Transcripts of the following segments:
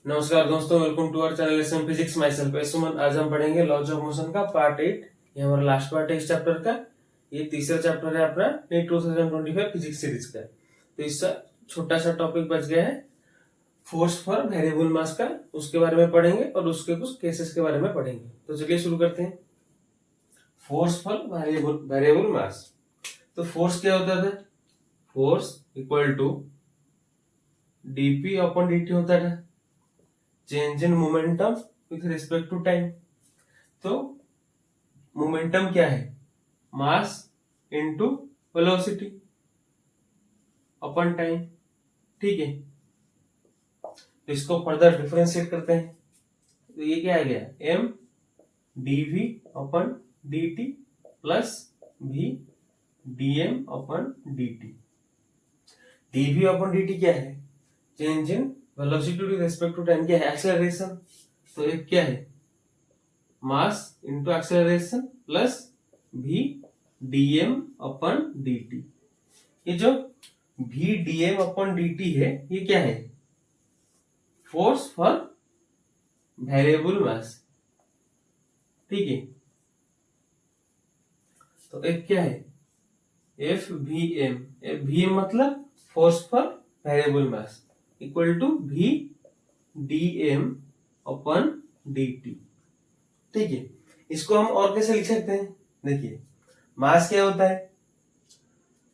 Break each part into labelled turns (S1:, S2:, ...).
S1: नमस्कार दोस्तों, welcome to our channel lesson physics. Myself Suman. आज हम पढ़ेंगे लॉज ऑफ मोशन का पार्ट 8। ये हमारा लास्ट पार्ट है इस चैप्टर का। ये तीसरा चैप्टर है अपना नीट 2025 फिजिक्स सीरीज का। तो इसका छोटा सा टॉपिक बच गया है फोर्स फॉर वेरिएबल मास का। उसके बारे में पढ़ेंगे और उसके कुछ केसेस के बारे में पढ़ेंगे। तो चलिए शुरू करते हैं। Force for variable mass. तो फोर्स क्या होता था? Force equal to dp upon dt होता था, change in momentum with respect to time. तो मोमेंटम क्या है? Mass into velocity upon time. ठीक है, तो इसको फर्दर डिफरेंशिएट करते हैं। तो ये क्या आ गया? M dv upon d t plus v dm upon d t. Dv upon d t क्या है? Change in velocity with respect to time. क्या है? एक्सेलरेशन। तो एक क्या है? Mass into acceleration plus v dm upon d t. ये जो भी डीएम अपॉन डी टी है, ये क्या है? Force for variable mass. ठीक है, तो एक क्या है? F we M. F we M मतलब force for variable mass equal to v d m upon d t. ठीक है, इसको हम और कैसे लिख सकते हैं? देखिए, मास क्या होता है?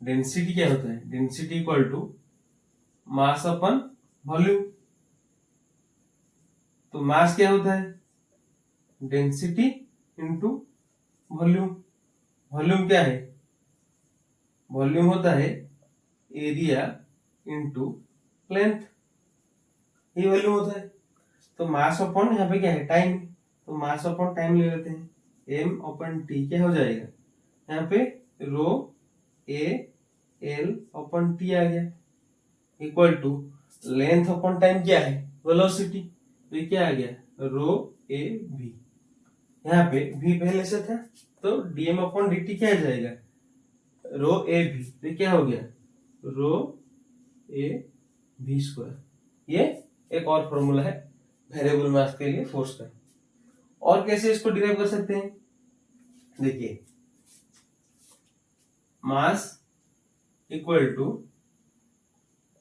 S1: डेंसिटी क्या होता है? Density equal to mass upon volume. तो मास क्या होता है? Density into volume. वॉल्यूम क्या है? वॉल्यूम होता है एरिया इंटू लेंथ। ये वॉल्यूम होता है। तो मास अपॉन यहाँ पे क्या है? टाइम। तो मास अपॉन टाइम ले लेते हैं। एम अपॉन टी क्या हो जाएगा? यहाँ पे rho a l upon t आ गया equal to length upon time क्या है? वेलोसिटी। तो ये क्या आ गया? Rho a v. यहाँ पे v पहले से था, तो dm अपॉन dt क्या आ जाएगा? रो ए भी। तो ये क्या हो गया? Rho a v square. ये एक और फॉर्मूला है वेरिएबल मास के लिए फोर्स का। और कैसे इसको डिराइव कर सकते हैं? देखिए, mass equal to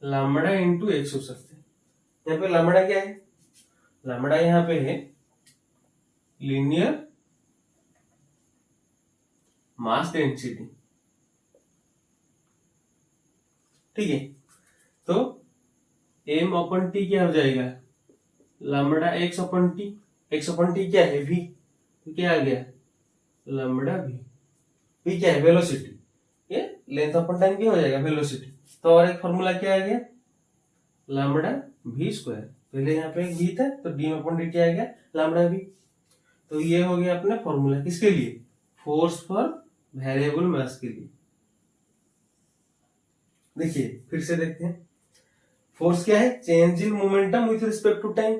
S1: lambda into x हो सकते हैं। यहाँ पे लैम्बडा क्या है? लैम्बडा यहाँ पे है लीनियर मास डेंसिटी। ठीक है, तो एम अपन टी क्या हो जाएगा? Lambda x upon T. X upon T क्या है? वी। तो क्या आ गया? Lambda we. वी क्या है? वेलोसिटी। ये लेंथ अपन टाइम क्या हो जाएगा? वेलोसिटी। तो और एक फॉर्मूला क्या आ गया? Lambda v square. पहले यहाँ पे एक वी था, तो डी अपन डी टी आ गया लैम्बडा वी। तो ये हो गया अपना फॉर्मूला किसके लिए? फोर्स फॉर वेरिएबल मास के लिए। देखिए, फिर से देखते हैं। फोर्स क्या है? Change in momentum with respect to time.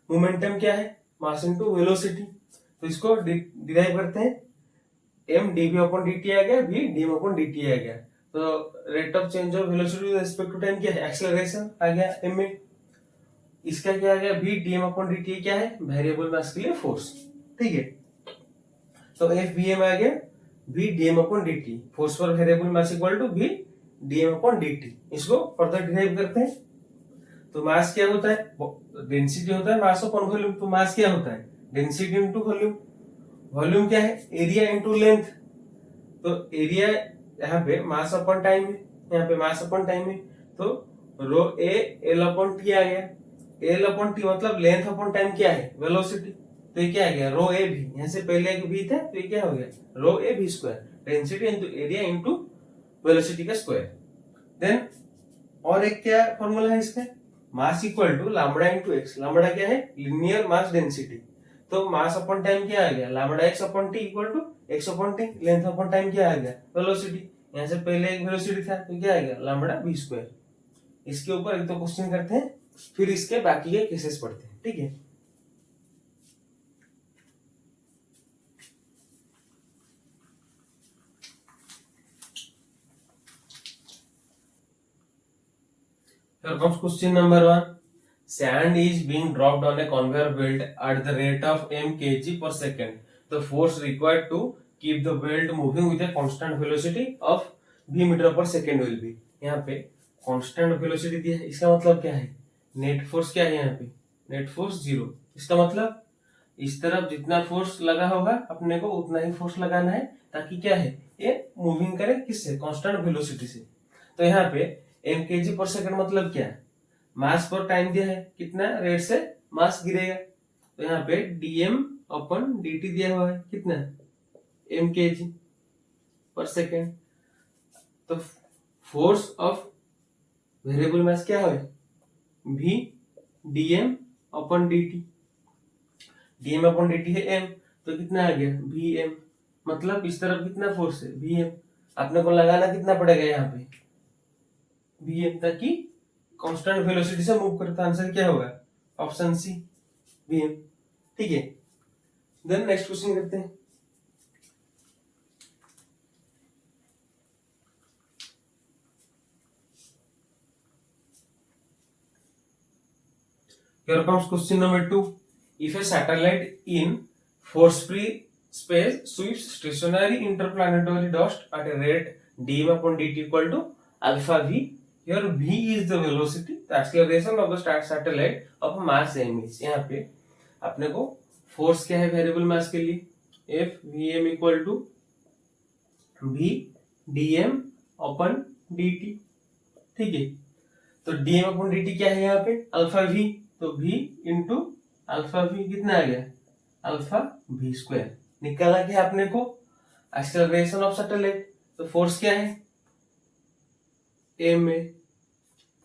S1: Momentum क्या है? Mass into velocity. तो इसको डिराइव करते हैं। एम डीवी अपॉन डीटी आ गया, वी डीएम अपॉन डीटी आ गया। तो rate of change of velocity with respect to time क्या है? एक्सेलरेशन आ गया एम में। इसका क्या आ गया? वी डीएम अपॉन डीटी क्या है? वेरिएबल मास के लिए फोर्स। ठीक है, तो एफ वी एम आ गया v dm upon dt. Force for variable mass equal to v dm upon dt. इसको फर्दर डिराइव करते हैं। तो मास क्या होता है? डेंसिटी होता है मास अपॉन वॉल्यूम। तो मास क्या होता है? Density into volume. वॉल्यूम क्या है? Area into length. तो एरिया यहाँ पे मास अपॉन टाइम है, यहाँ पे मास अपॉन टाइम है। तो रो ए एल अपॉन टी आ गया। एल अपॉन टी मतलब लेंथ अपॉन टाइम क्या है? वेलोसिटी। तो ये क्या आ गया? रो ए भी। यहाँ से पहले एक भी था, तो ये क्या हो गया? Rho a v square. Density into area into velocity का स्क्वायर। देन और एक क्या फॉर्मूला है इसका? Mass equal to lambda into x. Lambda क्या है? Linear mass density. तो मास अपॉन टाइम क्या आ गया? Lambda x upon t equal to x upon t. Length upon time क्या आ गया? वेलोसिटी। यहाँ से पहले एक वेलोसिटी था, तो क्या आ गया? Lambda v square. इसके ऊपर एक तो क्वेश्चन करते हैं, फिर इसके बाकी के केसेस पढ़ते हैं। ठीक है, question number 1। sand is being dropped on a conveyor belt at the rate of m kg per second. The force required to keep the belt moving with a constant velocity of v metre per second will be. यहाँ पे constant velocity दिया है, इसका मतलब क्या है? Net force क्या है यहाँ पे? Net force 0. इसका मतलब इस तरफ जितना फोर्स लगा होगा अपने को उतना ही फोर्स लगाना है, ताकि क्या है ये मूविंग करे किससे? कांस्टेंट वेलोसिटी से. तो यहाँ पे एम के जी पर सेकंड मतलब क्या है? मास पर टाइम दिया है, कितना रेट से मास गिरेगा. तो यहाँ पे dm अपन dt दिया हुआ है, कितना? एम के जी पर सेकेंड. तो फोर्स ऑफ वेरिएबल मास क्या है? v dm upon dt. dm upon dt है m, तो कितना आ गया? vm. मतलब इस तरफ कितना फोर्स है? vm. आपने को लगाना कितना पड़ेगा यहाँ पे? vm, ताकि कांस्टेंट वेलोसिटी से मूव करता. आंसर क्या होगा? Option C, vm. ठीक है. देन नेक्स्ट क्वेश्चन करते हैं. Here comes question number 2. If a satellite in force-free space sweeps stationary interplanetary dust at a rate dm upon dt equal to alpha v, here v is the velocity, the acceleration of the satellite of mass m is. यहाँ पे अपने को force क्या है variable mass के लिए? f vm equal to v dm upon dt. ठीक है. तो dm अपन dt क्या है यहाँ पे? Alpha v. तो v इंटू अल्फा v कितना आ गया? Alpha v square. निकाला क्या आपने को? Acceleration of satellite. तो फोर्स क्या है? ma.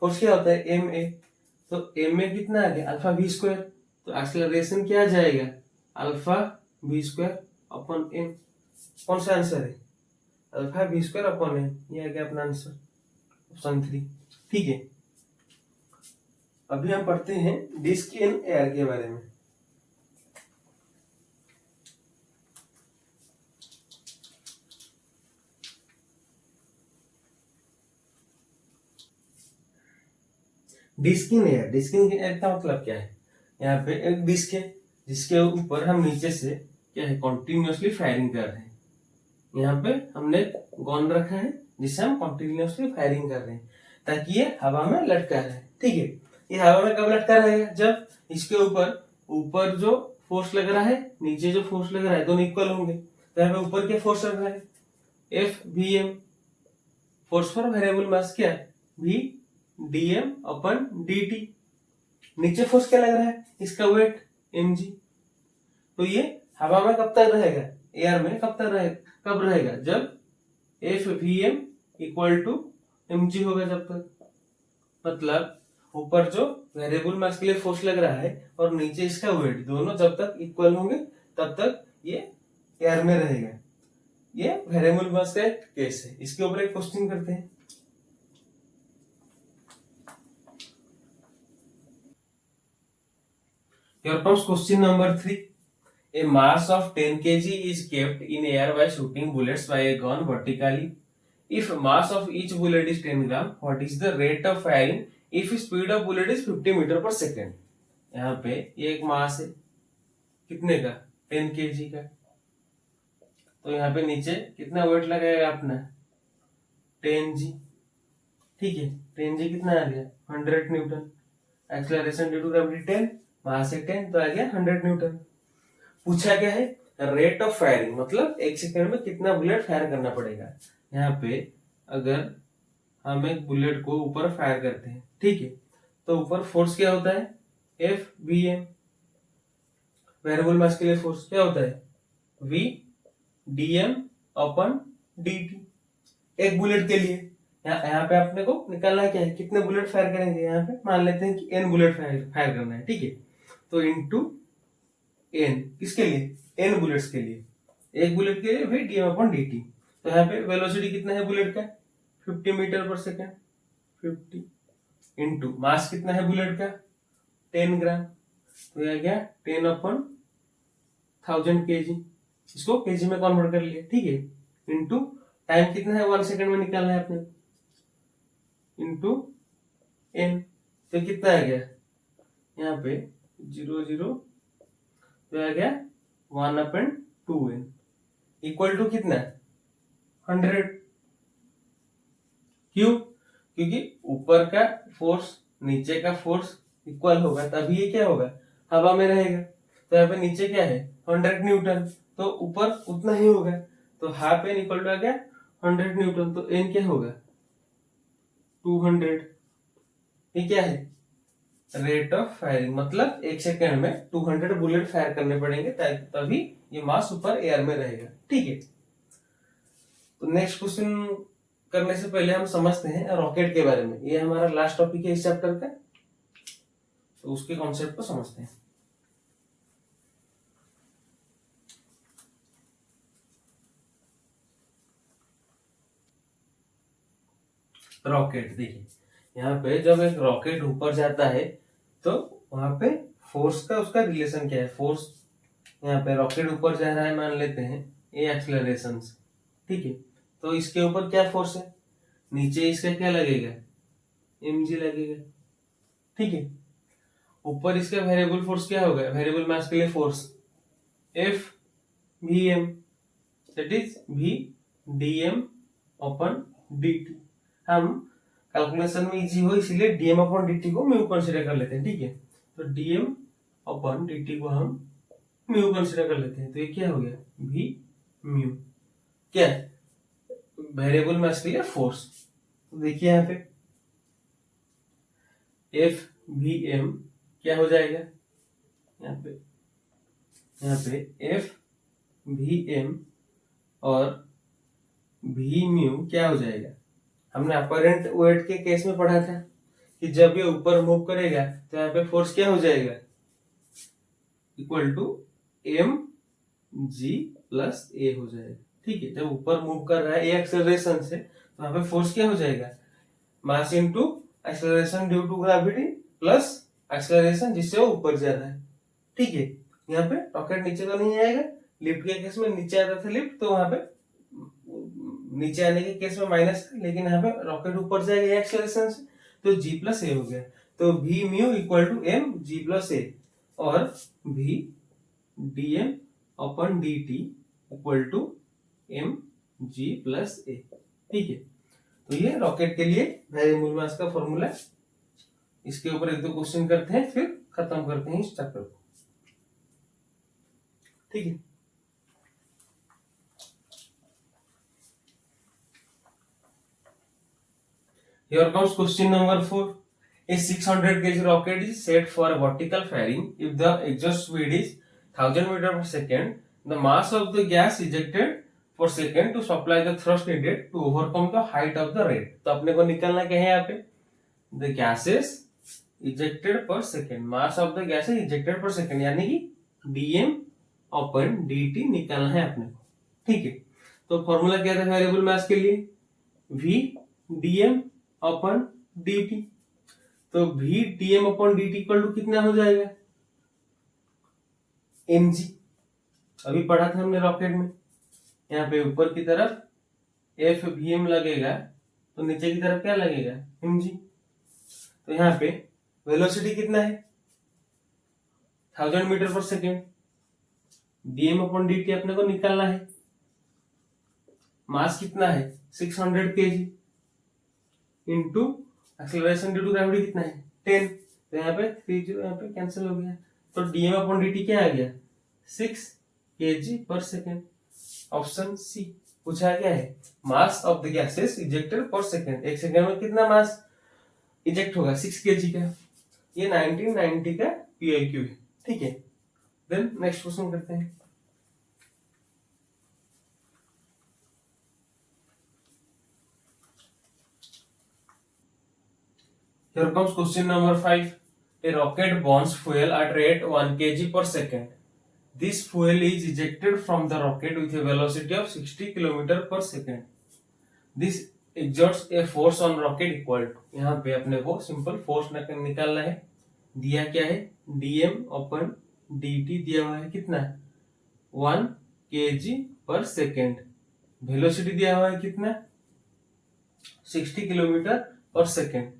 S1: फोर्स क्या होता है? ma. तो ma कितना आ गया? Alpha v square. तो एक्सेलरेशन क्या आ जाएगा? Alpha v square upon m. कौन सा आंसर है? Alpha v square upon m. ये आ गया अपना आंसर, ऑप्शन 3. ठीक है. अभी हम पढ़ते हैं डिस्क इन एयर के बारे में. Disc in air. Disc in air का मतलब क्या है? यहाँ पे एक डिस्क है जिसके ऊपर हम नीचे से क्या है कंटिन्यूअसली फायरिंग कर रहे हैं. यहाँ पे हमने गन रखा है जिससे हम कंटिन्यूअसली फायरिंग कर रहे हैं, ताकि ये हवा में लटका रहे. ठीक है. ये हवा में कब लटका रहेगा? जब इसके ऊपर जो फोर्स लग रहा है, नीचे जो फोर्स लग रहा है, दोनों इक्वल होंगे. तो यहाँ पे ऊपर क्या फोर्स लग रहा है? F we M. Force for variable mass क्या? v dm upon dt. नीचे फोर्स क्या लग रहा है? इसका वेट mg. तो ये हवा में कब तक रहेगा? एयर में कब रहेगा? जब f we m equal to mg होगा. जब तक मतलब ऊपर जो वेरिएबल मास के लिए फोर्स लग रहा है और नीचे इसका वेट, दोनों जब तक इक्वल होंगे तब तक ये एयर में रहेगा. ये वेरिएबल मास का एक केस है. इसके ऊपर एक क्वेश्चन करते हैं. Here comes question number 3. A mass of 10 kg is kept in air by shooting bullets by a gun vertically. If mass of each bullet is 10 gram, what is the rate of firing if speed of bullet is 50 metre per second? यहाँ पे ये एक मास है, कितने का? 10 kg का. तो यहाँ पे नीचे कितना वेट लगाएगा अपना? 10g. ठीक है. 10g कितना आ गया? 100 newton. Acceleration due to gravity 10, mass है 10, तो आ गया 100 न्यूटन. पूछा क्या है? रेट ऑफ फायरिंग, मतलब एक सेकेंड में कितना बुलेट फायर करना पड़ेगा. यहाँ पे अगर हम एक बुलेट को ऊपर फायर करते हैं, ठीक है, तो ऊपर फोर्स क्या होता है? F we m. Variable mass के लिए फोर्स क्या होता है? v dm upon dt. एक बुलेट के लिए यहाँ पे आपने को निकालना क्या है? कितने बुलेट फायर करेंगे? यहाँ पे मान लेते हैं कि n बुलेट फायर करना है. ठीक है. तो इंटू n किसके लिए? n बुलेट्स के लिए. एक बुलेट के लिए v dm अपन dt. तो यहाँ पे वेलोसिटी कितना है बुलेट का? 50 metre per second. 50 into mass कितना है बुलेट का? 10 ग्राम. तो यह गया 10 अपन 1000 kg. इसको kg में कन्वर्ट कर लिया. ठीक है. इंटू टाइम कितना है? 1 सेकेंड में निकालना है अपने. Into n. तो कितना आ गया? यहाँ पे 0 0 तो आ गया 1/2n इक्वल टू कितना 100। क्यों? क्योंकि ऊपर का फोर्स नीचे का फोर्स इक्वल होगा तभी ये क्या होगा हवा में रहेगा। तो यहाँ पे नीचे क्या है 100 न्यूटन, तो ऊपर उतना ही होगा। तो हाफ एन इक्वल टू आ गया 100 न्यूटन, तो एन क्या होगा 200। ये क्या है रेट ऑफ फायरिंग, मतलब 1 सेकेंड में 200 बुलेट फायर करने पड़ेंगे तभी ये मास ऊपर एयर में रहेगा। ठीक है, तो नेक्स्ट क्वेश्चन करने से पहले हम समझते हैं रॉकेट के बारे में। ये हमारा लास्ट टॉपिक है इस चैप्टर का, तो उसके कॉन्सेप्ट को समझते हैं। रॉकेट देखिए, यहाँ पे जब एक रॉकेट ऊपर जाता है तो वहां पे फोर्स का उसका रिलेशन क्या है। फोर्स यहाँ पे रॉकेट ऊपर जा रहा है, मान लेते हैं ये एक्सेलरेशन, ठीक है। तो इसके ऊपर क्या फोर्स है, नीचे इसका क्या लगेगा mg लगेगा, ठीक है। ऊपर इसका वेरिएबल फोर्स क्या होगा, वेरिएबल मास के लिए force F Vm, that is V dm upon dt। हम कैलकुलेशन में इजी हो इसलिए dm अपॉन dt को म्यू कंसीडर कर लेते हैं, ठीक है। तो dm अपॉन dt को हम म्यू कंसीडर कर लेते हैं, तो ये क्या हो गया v म्यू, क्या वेरिएबल मास के लिए फोर्स। तो देखिए यहाँ पे F Vm क्या हो जाएगा, यहाँ पे F Vm और V म्यू क्या हो जाएगा। हमने अपरेंट वेट के केस में पढ़ा था कि जब ये ऊपर मूव करेगा तो यहाँ पे फोर्स क्या हो जाएगा equal to mg plus a हो जाएगा, ठीक है। जब ऊपर मूव कर रहा है ए एक्सेलरेशन से तो यहाँ पे फोर्स क्या हो जाएगा mass into acceleration due to gravity plus acceleration जिससे वो ऊपर जा रहा है, ठीक है। यहाँ पे रॉकेट नीचे तो नहीं आएगा, लिफ्ट के केस में नीचे आता था लिफ्ट, तो वहां पे नीचे आने के केस में माइनस, लेकिन यहाँ पे रॉकेट ऊपर जाएगा एक्सेलरेशन से तो g प्लस ए हो गया। तो v mu equal to m g plus a और v dm upon dt equal to m g plus a, ठीक है। तो ये रॉकेट के लिए वेरिएबल मास का फॉर्मूला। इसके ऊपर एक दो क्वेश्चन करते हैं फिर खत्म करते हैं इस चैप्टर को, ठीक है। Here comes question number 4. A 600 kg rocket is set for a vertical firing. If the exhaust speed is 1000 meter per second, the mass of the gas ejected per second to supply the thrust needed to overcome the height of the rate. तो अपने को निकालना क्या है यहाँ पे, the gases ejected per second, mass of the gases ejected per second, यानी कि dm अपन dt निकालना है अपने को, ठीक है। तो फॉर्मूला क्या था वेरिएबल मास के लिए, v dm अपन dt। तो v dm upon dt equal to कितना हो जाएगा mg, अभी पढ़ा था हमने रॉकेट में। यहाँ पे ऊपर की तरफ f vm लगेगा तो नीचे की तरफ क्या लगेगा mg। तो यहाँ पे वेलोसिटी कितना है 1000 metre per second, dm upon dt अपने को निकालना है। मास कितना है 600 kg into acceleration due to gravity कितना है 10, तो यहाँ पे 30 यहाँ पे कैंसिल हो गया। तो dm अपॉन dt क्या आ गया 6 kg पर सेकेंड। ऑप्शन सी पूछा गया है mass of the gases ejected पर सेकेंड, एक सेकेंड में कितना मास इजेक्ट होगा 6 kg का। ये 1990 का PIQ है, ठीक है। देन नेक्स्ट क्वेश्चन करते हैं। Here comes question number 5. A rocket burns fuel at rate 1 kg per second. This fuel is ejected from the rocket with a velocity of 60 km per second. This exerts a force on rocket equal to, यहाँ पे अपने को simple force निकालना है। दिया क्या है dm upon dt दिया हुआ है कितना 1 kg पर सेकेंड, वेलोसिटी दिया हुआ है कितना 60 किलोमीटर पर second,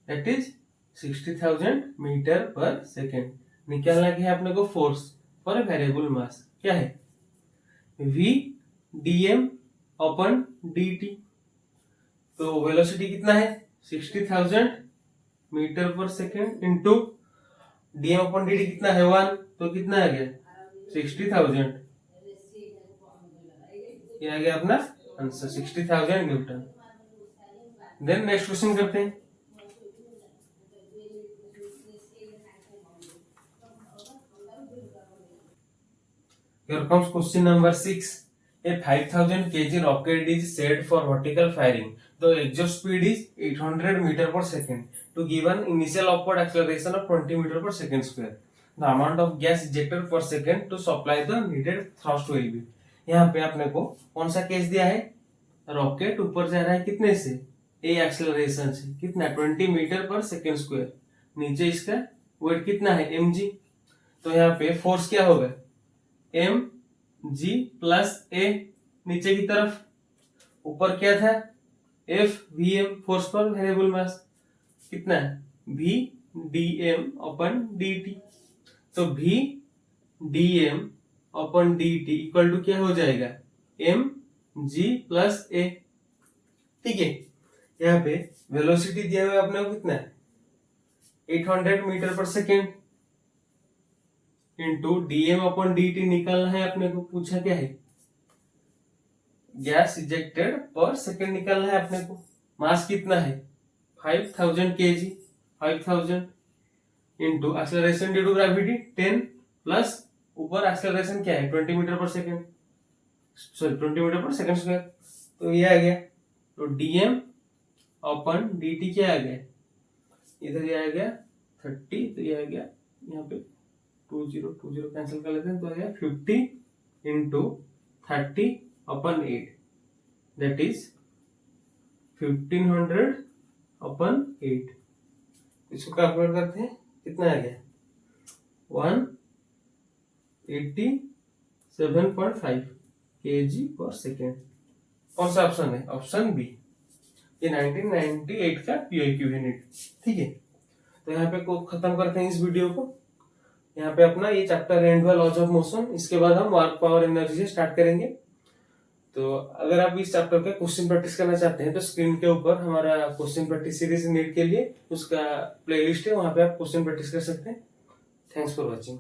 S1: that is 60,000 metre per second. निकालना क्या है अपने को? Force for variable mass. क्या है? v dm upon dt। तो वेलोसिटी कितना है? 60,000 metre per second into dm upon dt कितना है? 1। तो कितना आ गया? 60,000। ये आ गया अपना answer 60,000 newton. Then next question करते हैं। Here comes question number 6. A 5,000 kg rocket is set for vertical firing. The exhaust speed is 800 meter per second. To give an initial upward acceleration of 20 meter per second square. The amount of gas ejected per second to supply the needed thrust will be. यहाँ पे आपने को कौन सा case दिया है? Rocket ऊपर जा रहा है कितने से? ए एक्सेलरेशन से। कितना? 20 मीटर पर सेकेंड स्क्वायर। नीचे इसका वेट कितना है? mg। तो यहाँ पे फोर्स क्या होगा? M g plus a. नीचे की तरफ ऊपर क्या था? एफ वी एम, फोर्स पर वेरिएबल मास। कितना है? V d m upon d t. तो v d m upon d t equal to क्या हो जाएगा? M g plus a. ठीक है। यहाँ पे वेलोसिटी दिया हुआ है अपने को कितना है? 800 metre per second into DM अपन डी निकालना है अपने को। पूछा क्या है? गैस इजेक्टेड पर सेकेंड निकालना है अपने को। मास कितना है? 5,000 kg। 5,000 into acceleration due to gravity 10 plus ऊपर एक्सेलरेशन क्या है? 20 metre per second, sorry 20 metre per second square. तो ये आ गया। तो डीएम अपन डी क्या आ गया? इधर ये आ गया 30। तो ये आ गया यहाँ पे 20 कैंसिल कर लेते हैं। तो आ गया 50 इंटू 30 अपन 8 दैट इज 1500 अपन 8। इसको कैलकुलेट करते हैं। कितना आ गया? 187.5 kg पर सेकेंड। कौन सा ऑप्शन है? Option B. ये 1998 का पीआईक्यू यूनिट। ठीक है। तो यहाँ पे को खत्म करते हैं इस वीडियो को। यहाँ पे अपना ये चैप्टर एंड हुआ लॉज ऑफ मोशन। इसके बाद हम वर्क पावर एनर्जी से स्टार्ट करेंगे। तो अगर आप इस चैप्टर का क्वेश्चन प्रैक्टिस करना चाहते हैं तो स्क्रीन के ऊपर हमारा क्वेश्चन प्रैक्टिस सीरीज नीट के लिए उसका प्लेलिस्ट है, वहां पे आप क्वेश्चन प्रैक्टिस कर सकते हैं। Thanks for watching.